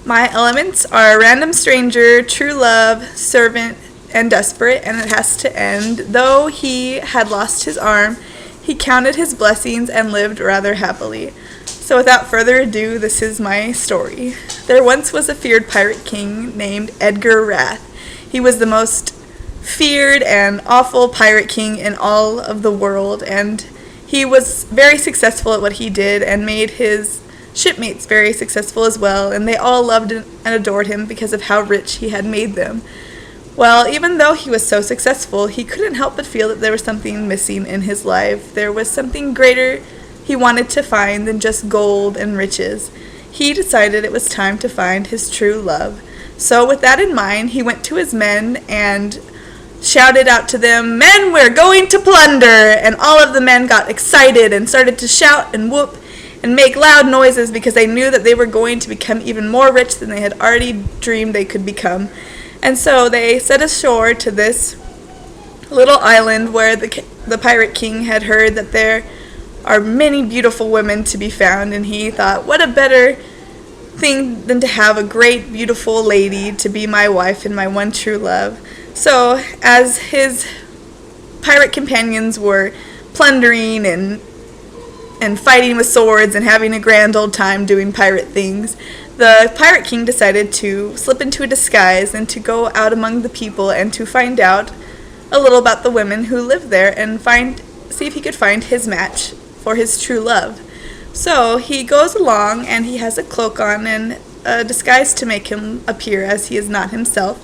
My elements are random stranger, true love, servant, and desperate, and it has to end. Though he had lost his arm, he counted his blessings and lived rather happily. So without further ado, this is my story. There once was a feared pirate king named Edgar Wrath. He was the most feared and awful pirate king in all of the world, and he was very successful at what he did and made his shipmates very successful as well, and they all loved and adored him because of how rich he had made them. Well, even though he was so successful, he couldn't help but feel that there was something missing in his life. There was something greater he wanted to find than just gold and riches. He decided it was time to find his true love. So with that in mind, he went to his men and shouted out to them, "Men, we're going to plunder!" And all of the men got excited and started to shout and whoop and make loud noises because they knew that they were going to become even more rich than they had already dreamed they could become. And so they set ashore to this little island where the pirate king had heard that there are many beautiful women to be found, and he thought, what a better thing than to have a great, beautiful lady to be my wife and my one true love. So, as his pirate companions were plundering and fighting with swords and having a grand old time doing pirate things, the pirate king decided to slip into a disguise and to go out among the people and to find out a little about the women who lived there and see if he could find his match for his true love. So he goes along and he has a cloak on and a disguise to make him appear as he is not himself.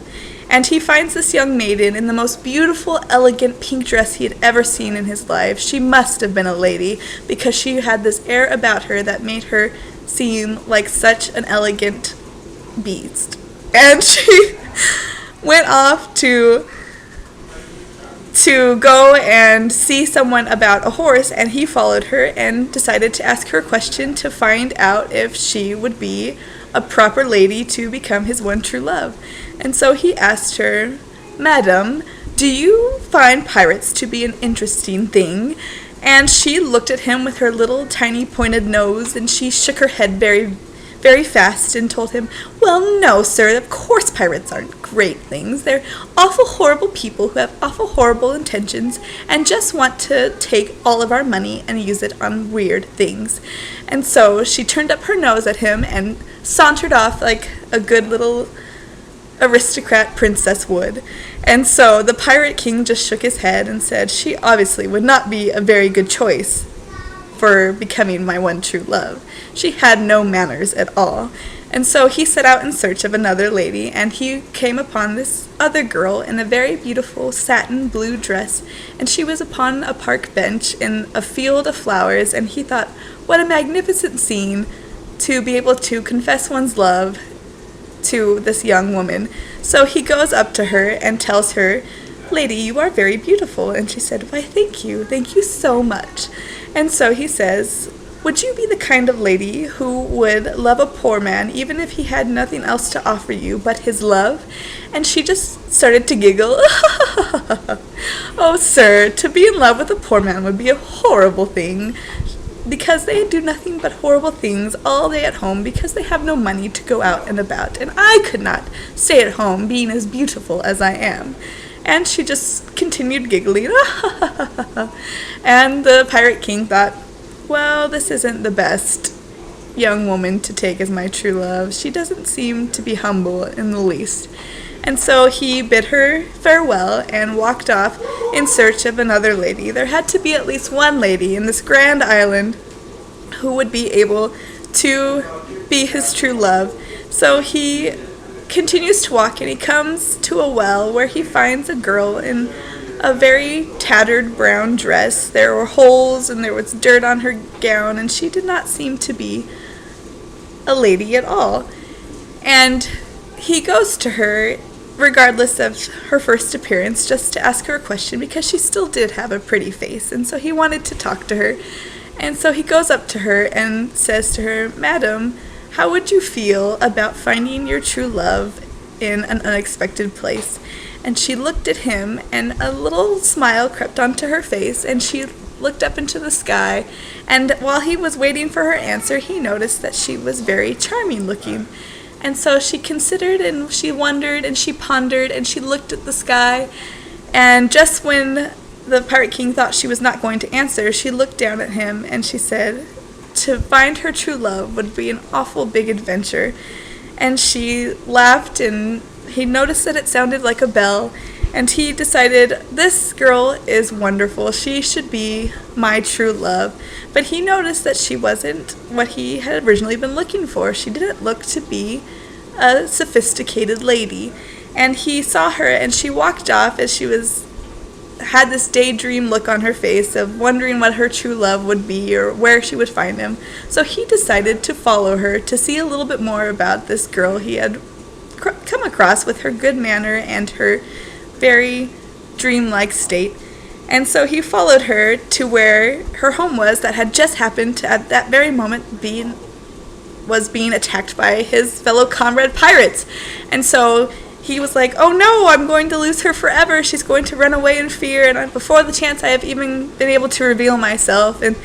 And he finds this young maiden in the most beautiful, elegant pink dress he had ever seen in his life. She must have been a lady because she had this air about her that made her seem like such an elegant beast. And she went off to go and see someone about a horse, and he followed her and decided to ask her a question to find out if she would be a proper lady to become his one true love. And so he asked her, "Madam, do you find pirates to be an interesting thing?" And she looked at him with her little tiny pointed nose, and she shook her head very, very fast and told him, "Well, no, sir, of course pirates aren't great things. They're awful horrible people who have awful horrible intentions and just want to take all of our money and use it on weird things." And so she turned up her nose at him and sauntered off like a good little aristocrat princess would. And so the pirate king just shook his head and said, "She obviously would not be a very good choice for becoming my one true love. She had no manners at all." And so he set out in search of another lady, and he came upon this other girl in a very beautiful satin blue dress, and she was upon a park bench in a field of flowers, and he thought, what a magnificent scene to be able to confess one's love to this young woman. So he goes up to her and tells her, "Lady, you are very beautiful." And she said, "Why, thank you so much." And so he says, "Would you be the kind of lady who would love a poor man even if he had nothing else to offer you but his love?" And she just started to giggle. "Oh, sir, to be in love with a poor man would be a horrible thing, because they do nothing but horrible things all day at home because they have no money to go out and about, and I could not stay at home being as beautiful as I am." And she just continued giggling. And the pirate king thought, well, this isn't the best young woman to take as my true love. She doesn't seem to be humble in the least. And so he bid her farewell and walked off in search of another lady. There had to be at least one lady in this grand island who would be able to be his true love. So he continues to walk, and he comes to a well where he finds a girl in a very tattered brown dress. There were holes and there was dirt on her gown, and she did not seem to be a lady at all. And he goes to her, regardless of her first appearance, just to ask her a question because she still did have a pretty face, and so he wanted to talk to her. And so he goes up to her and says to her, "Madam, how would you feel about finding your true love in an unexpected place?" And she looked at him, and a little smile crept onto her face, and she looked up into the sky, and while he was waiting for her answer, he noticed that she was very charming looking. And so she considered and she wondered and she pondered and she looked at the sky. And just when the Pirate King thought she was not going to answer, she looked down at him and she said, to find her true love would be an awful big adventure. And she laughed, and he noticed that it sounded like a bell, and he decided, this girl is wonderful, she should be my true love. But he noticed that she wasn't what he had originally been looking for. She didn't look to be a sophisticated lady. And he saw her, and she walked off as she had this daydream look on her face of wondering what her true love would be or where she would find him. So he decided to follow her to see a little bit more about this girl he had come across with her good manner and her very dreamlike state. And so he followed her to where her home was that had just happened to, at that very moment, being attacked by his fellow comrade pirates. And so he was like, oh no, I'm going to lose her forever. She's going to run away in fear, and before the chance I have even been able to reveal myself. And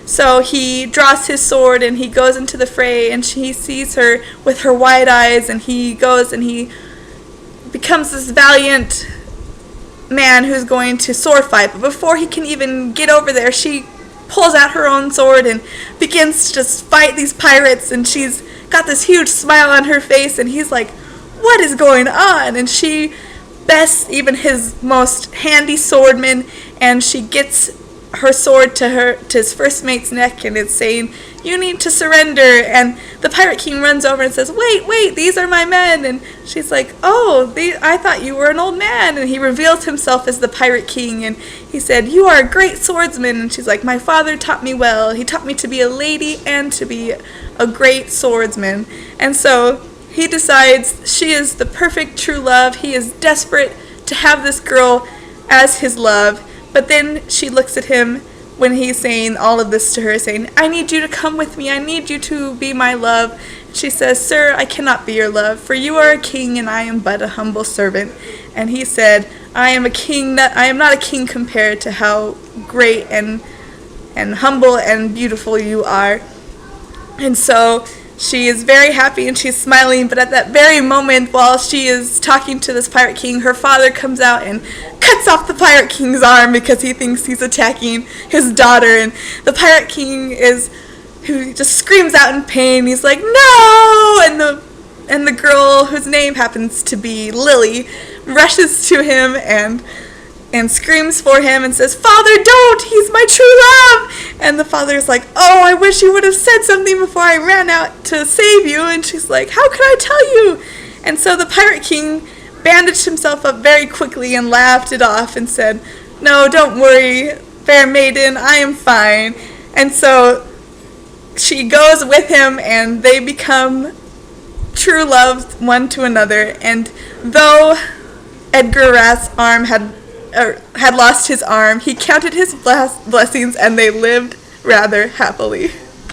so he draws his sword and he goes into the fray, and he sees her with her wide eyes, and he goes and he becomes this valiant man who's going to sword fight. But before he can even get over there, she pulls out her own sword and begins to just fight these pirates, and she's got this huge smile on her face, and he's like, what is going on? And she bests even his most handy swordman, and she gets her sword to his first mate's neck, and it's saying, you need to surrender. And the Pirate King runs over and says, wait, these are my men. And she's like, oh, I thought you were an old man. And he reveals himself as the Pirate King, and he said, you are a great swordsman. And she's like, my father taught me well. He taught me to be a lady and to be a great swordsman. And so he decides she is the perfect true love. He is desperate to have this girl as his love. But then she looks at him when he's saying all of this to her, saying, I need you to come with me. I need you to be my love. She says, sir, I cannot be your love, for you are a king and I am but a humble servant. And he said, I am not a king compared to how great and humble and beautiful you are. And so she is very happy and she's smiling, but at that very moment, while she is talking to this Pirate King, her father comes out and cuts off the Pirate King's arm because he thinks he's attacking his daughter. And the Pirate King who just screams out in pain. He's like, no! And the girl, whose name happens to be Lily, rushes to him and screams for him and says, Father, don't! He's my true love! And the father's like, oh, I wish you would have said something before I ran out to save you. And she's like, how could I tell you? And so the Pirate King bandaged himself up very quickly and laughed it off and said, no, don't worry, fair maiden, I am fine. And so she goes with him, and they become true loves one to another. And though Edgar Rath's arm had lost his arm, he counted his blessings, and they lived rather happily.